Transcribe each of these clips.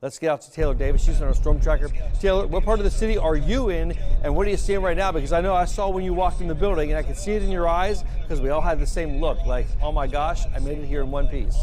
Let's get out to Taylor Davis. She's on our storm tracker. Taylor, what part of the city are you in, and what are you seeing right now? Because I know I saw when you walked in the building, and I could see it in your eyes because we all had the same look, like, oh my gosh, I made it here in one piece.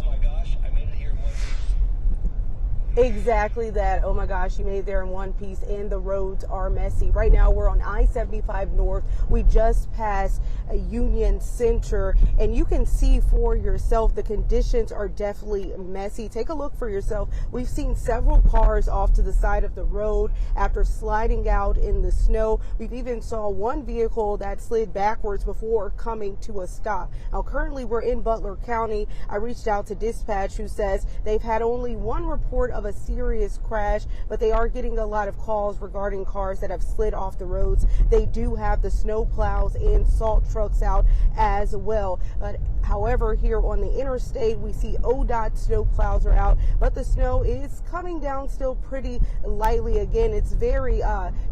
Exactly that. Oh my gosh, you made it there in one piece, and the roads are messy. Right now, we're on I-75 North. We just passed a Union Center, and you can see for yourself the conditions are definitely messy. Take a look for yourself. We've seen several cars off to the side of the road after sliding out in the snow. We've even saw one vehicle that slid backwards before coming to a stop. Now, currently, we're in Butler County. I reached out to dispatch, who says they've had only one report of a serious crash, but they are getting a lot of calls regarding cars that have slid off the roads. They do have the snow plows and salt trucks out as well. But however, here on the interstate, we see ODOT snow plows are out, but the snow is coming down still pretty lightly. Again, it's very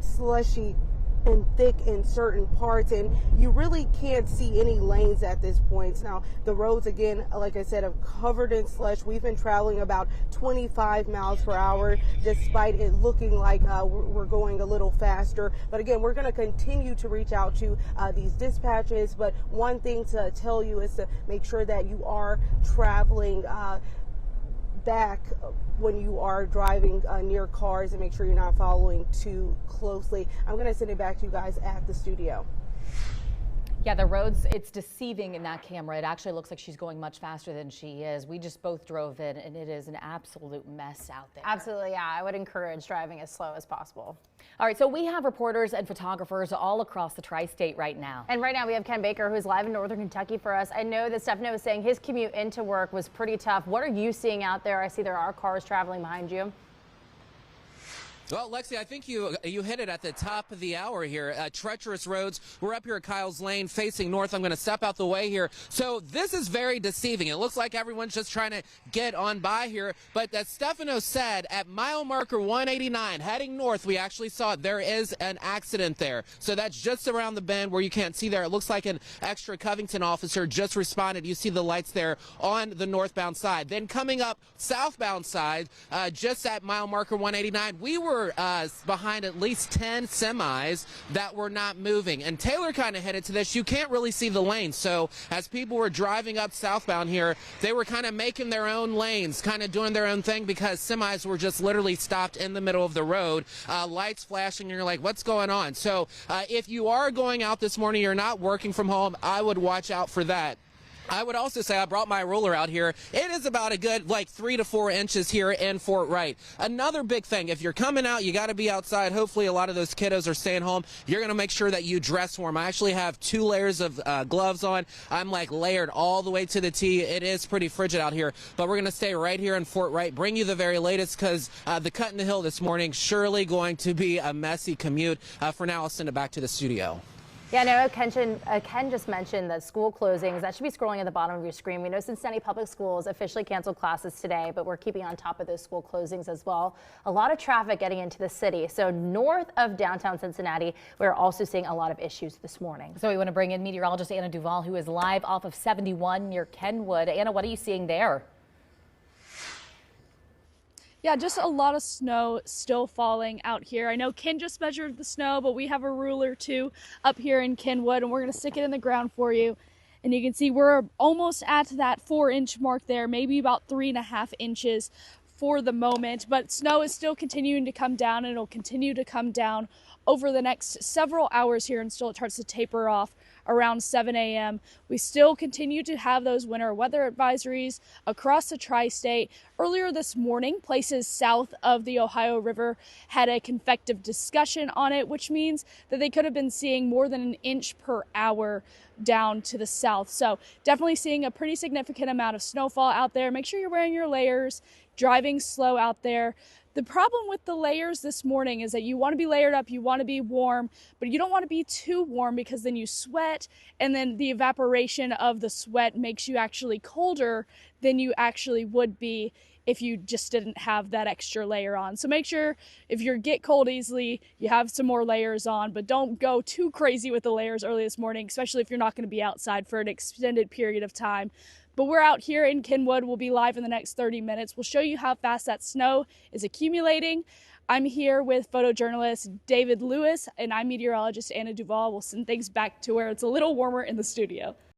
slushy and thick in certain parts, and you really can't see any lanes at this point. Now, the roads, again, like I said, are covered in slush. We've been traveling about 25 miles per hour, despite it looking like we're going a little faster. But again, we're going to continue to reach out to these dispatches. But one thing to tell you is to make sure that you are traveling back when you are driving near cars, and make sure you're not following too closely. I'm going to send it back to you guys at the studio. Yeah, the roads, it's deceiving in that camera. It actually looks like she's going much faster than she is. We just both drove in, and it is an absolute mess out there. Absolutely, yeah. I would encourage driving as slow as possible. All right, so we have reporters and photographers all across the tri-state right now. And right now we have Ken Baker, who's live in Northern Kentucky for us. I know that Stefano was saying his commute into work was pretty tough. What are you seeing out there? I see there are cars traveling behind you. Well, Lexi, I think you hit it at the top of the hour here. Treacherous roads. We're up here at Kyle's Lane facing north. I'm going to step out the way here. So this is very deceiving. It looks like everyone's just trying to get on by here. But as Stefano said, at mile marker 189, heading north, we actually saw there is an accident there. So that's just around the bend where you can't see there. It looks like an extra Covington officer just responded. You see the lights there on the northbound side. Then coming up southbound side, just at mile marker 189, we were behind at least 10 semis that were not moving. And Taylor kind of headed to this. You can't really see the lanes. So as people were driving up southbound here, they were kind of making their own lanes, kind of doing their own thing, because semis were just literally stopped in the middle of the road, lights flashing, and you're like, what's going on? So if you are going out this morning, you're not working from home, I would watch out for that. I would also say I brought my ruler out here. It is about a good 3 to 4 inches here in Fort Wright. Another big thing, if you're coming out, you got to be outside. Hopefully a lot of those kiddos are staying home. You're going to make sure that you dress warm. I actually have 2 layers of gloves on. I'm layered all the way to the T. It is pretty frigid out here, but we're going to stay right here in Fort Wright, bring you the very latest, because the cut in the hill this morning, surely going to be a messy commute. For now, I'll send it back to the studio. Yeah, no, Ken just mentioned that school closings, that should be scrolling at the bottom of your screen. We know Cincinnati Public Schools officially canceled classes today, but we're keeping on top of those school closings as well. A lot of traffic getting into the city. So north of downtown Cincinnati, we're also seeing a lot of issues this morning. So we want to bring in meteorologist Anna Duval, who is live off of 71 near Kenwood. Anna, what are you seeing there? Yeah, just a lot of snow still falling out here. I know Ken just measured the snow, but we have a ruler too up here in Kenwood, and we're going to stick it in the ground for you. And you can see we're almost at that 4-inch mark there, maybe about 3.5 inches for the moment. But snow is still continuing to come down, and it'll continue to come down over the next several hours here until it starts to taper off around 7 a.m. We still continue to have those winter weather advisories across the tri-state. Earlier this morning, places south of the Ohio River had a convective discussion on it, which means that they could have been seeing more than 1 inch per hour down to the south. So definitely seeing a pretty significant amount of snowfall out there. Make sure you're wearing your layers, driving slow out there. The problem with the layers this morning is that you want to be layered up, you want to be warm, but you don't want to be too warm, because then you sweat, and then the evaporation of the sweat makes you actually colder than you actually would be if you just didn't have that extra layer on. So make sure if you get cold easily, you have some more layers on, but don't go too crazy with the layers early this morning, especially if you're not going to be outside for an extended period of time. But we're out here in Kenwood. We'll be live in the next 30 minutes. We'll show you how fast that snow is accumulating. I'm here with photojournalist David Lewis, and I'm meteorologist Anna Duvall. We'll send things back to where it's a little warmer in the studio.